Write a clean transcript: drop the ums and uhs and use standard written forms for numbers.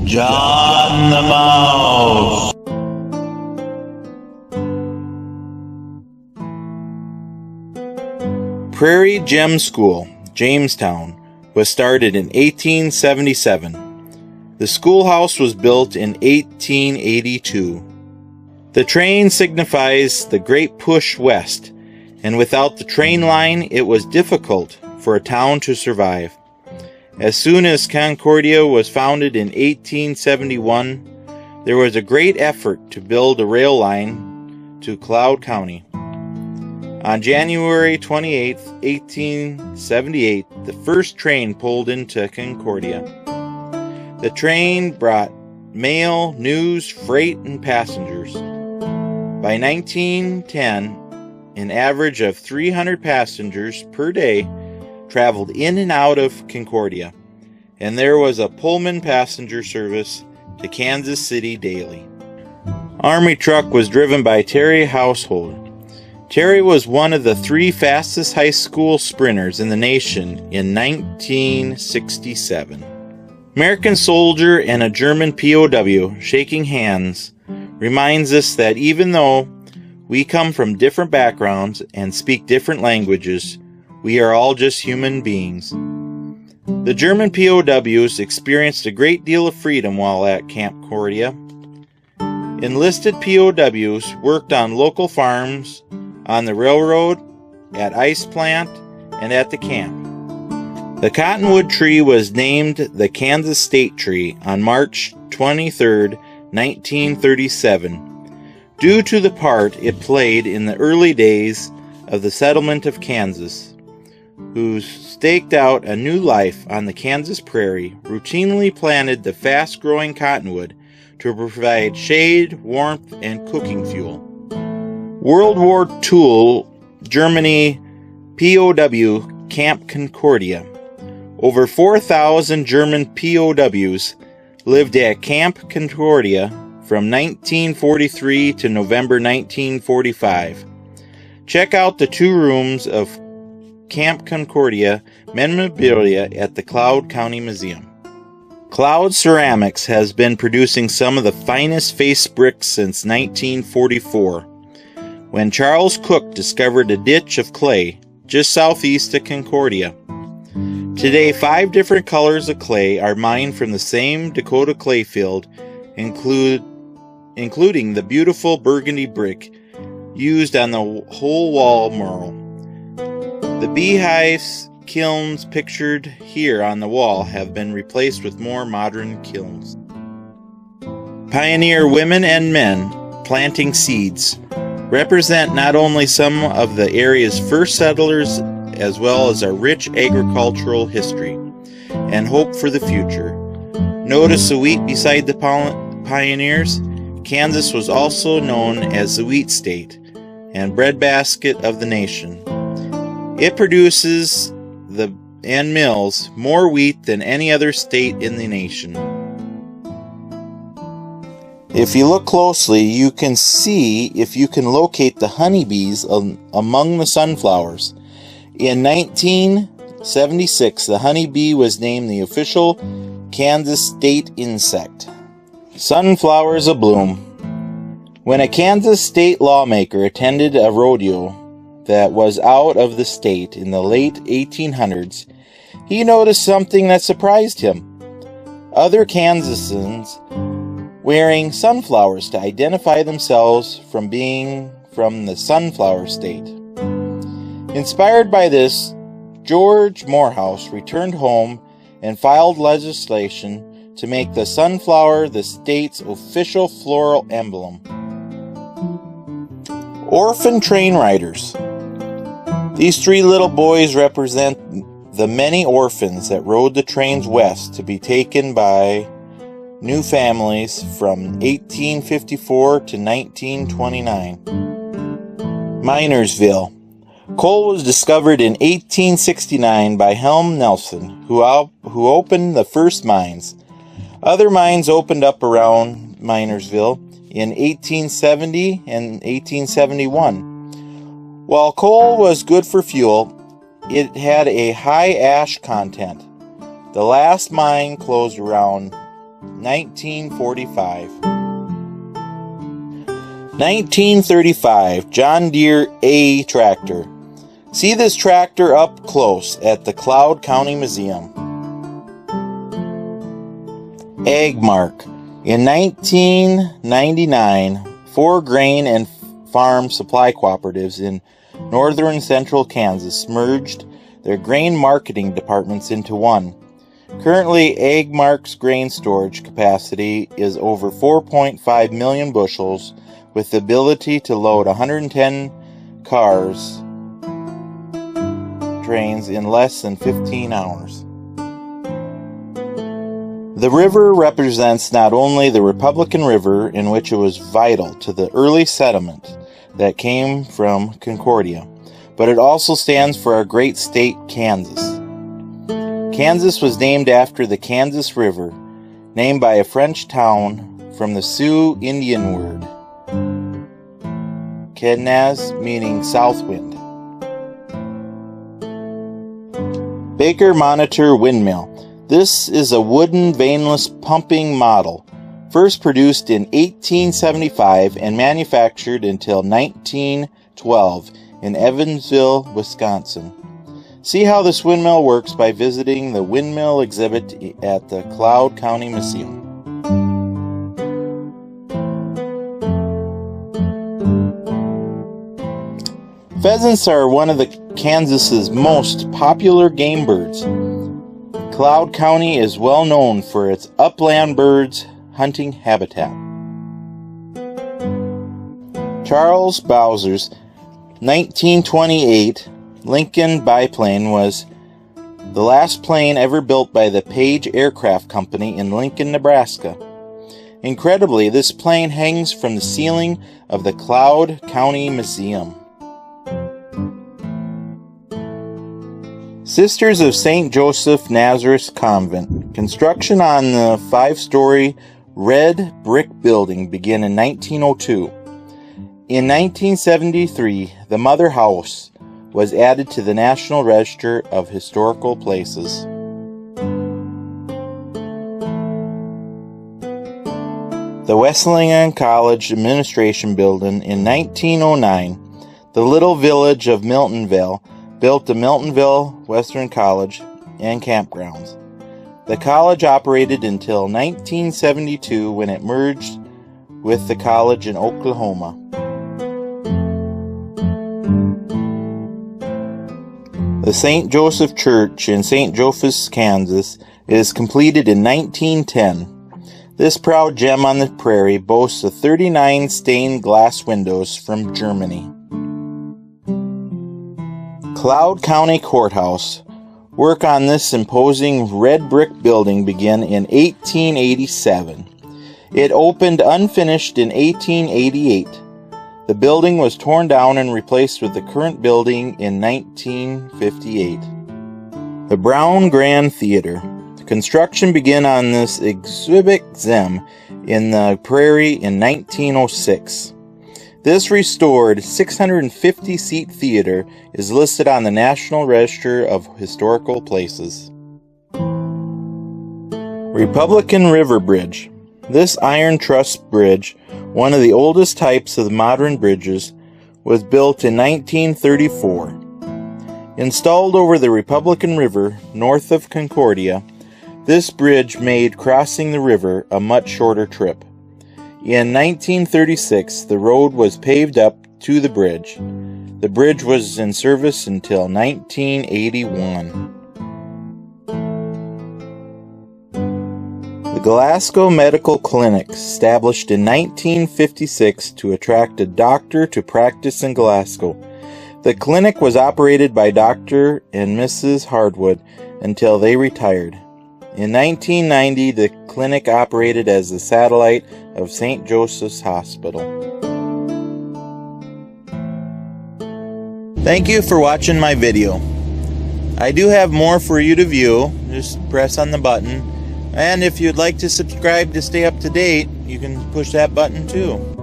John the Mouse. Prairie Gem School, Jamestown, was started in 1877. The schoolhouse was built in 1882. The train signifies the Great Push West, and without the train line, it was difficult for a town to survive. As soon as Concordia was founded in 1871, there was a great effort to build a rail line to Cloud County. On January 28, 1878, the first train pulled into Concordia. The train brought mail, news, freight, and passengers. By 1910, an average of 300 passengers per day traveled in and out of Concordia, and there was a Pullman passenger service to Kansas City daily. Army truck was driven by Terry Household. Terry was one of the 3 fastest high school sprinters in the nation in 1967. American soldier and a German POW shaking hands reminds us that even though we come from different backgrounds and speak different languages, we are all just human beings. The German POWs experienced a great deal of freedom while at Camp Concordia. Enlisted POWs worked on local farms, on the railroad, at ice plant, and at the camp. The cottonwood tree was named the Kansas State Tree on March 23, 1937, due to the part it played in the early days of the settlement of Kansas, who staked out a new life on the Kansas prairie, routinely planted the fast-growing cottonwood to provide shade, warmth, and cooking fuel. World War II, Germany, POW, Camp Concordia. Over 4,000 German POWs lived at Camp Concordia from 1943 to November 1945. Check out the 2 rooms of Camp Concordia memorabilia at the Cloud County Museum. Cloud Ceramics has been producing some of the finest face bricks since 1944, when Charles Cook discovered a ditch of clay just southeast of Concordia. Today, 5 different colors of clay are mined from the same Dakota clay field, including the beautiful burgundy brick used on the whole wall mural. The beehives kilns pictured here on the wall have been replaced with more modern kilns. Pioneer women and men planting seeds represent not only some of the area's first settlers as well as our rich agricultural history and hope for the future. Notice the wheat beside the pioneers. Kansas was also known as the wheat state and breadbasket of the nation. It produces and mills more wheat than any other state in the nation. If you look closely, you can see if you can locate the honeybees among the sunflowers. In 1976, the honeybee was named the official Kansas state insect. Sunflowers abloom. When a Kansas state lawmaker attended a rodeo that was out of the state in the late 1800s, he noticed something that surprised him. Other Kansasans wearing sunflowers to identify themselves from being from the sunflower state. Inspired by this, George Morehouse returned home and filed legislation to make the sunflower the state's official floral emblem. Orphan train riders. These 3 little boys represent the many orphans that rode the trains west to be taken by new families from 1854 to 1929. Minersville. Coal was discovered in 1869 by Helm Nelson, who opened the first mines. Other mines opened up around Minersville in 1870 and 1871. While coal was good for fuel, it had a high ash content. The last mine closed around 1945. 1935, John Deere A tractor. See this tractor up close at the MacLeod County Museum. Agmark. In 1999, 4 grain and farm supply cooperatives in northern central Kansas merged their grain marketing departments into one. Currently, Agmark's grain storage capacity is over 4.5 million bushels, with the ability to load 110 cars trains in less than 15 hours. The river represents not only the Republican River, in which it was vital to the early settlement that came from Concordia, but it also stands for our great state, Kansas. Kansas was named after the Kansas River, named by a French town from the Sioux Indian word Kenaz, meaning south wind. Baker Monitor Windmill. This is a wooden vaneless pumping model, first produced in 1875 and manufactured until 1912 in Evansville, Wisconsin. See how this windmill works by visiting the windmill exhibit at the MacLeod County Museum. Pheasants are one of Kansas's most popular game birds. MacLeod County is well known for its upland birds hunting habitat. Charles Bowser's 1928 Lincoln biplane was the last plane ever built by the Page Aircraft Company in Lincoln, Nebraska. Incredibly, this plane hangs from the ceiling of the MacLeod County Museum. Sisters of St. Joseph Nazareth Convent. Construction on the 5-story red brick building began in 1902. In 1973, the Mother House was added to the National Register of Historical Places. The Wesleyan College Administration Building in 1909, the little village of Miltonville built the Miltonville Western College and campgrounds. The college operated until 1972 when it merged with the college in Oklahoma. The St. Joseph Church in St. Joseph, Kansas is completed in 1910. This proud gem on the prairie boasts of 39 stained glass windows from Germany. MacLeod County Courthouse. Work on this imposing red brick building began in 1887. It opened unfinished in 1888. The building was torn down and replaced with the current building in 1958. The Brown Grand Theater. Construction began on this exhibit gem in the prairie in 1906. This restored 650-seat theater is listed on the National Register of Historical Places. Republican River Bridge. This iron truss bridge, one of the oldest types of modern bridges, was built in 1934. Installed over the Republican River north of Concordia, this bridge made crossing the river a much shorter trip. In 1936, the road was paved up to the bridge. The bridge was in service until 1981. The Glasgow Medical Clinic, established in 1956 to attract a doctor to practice in Glasgow. The clinic was operated by Dr. and Mrs. Hardwood until they retired. In 1990, the clinic operated as a satellite of St. Joseph's Hospital. Thank you for watching my video. I do have more for you to view. Just press on the button. And if you'd like to subscribe to stay up to date, you can push that button too.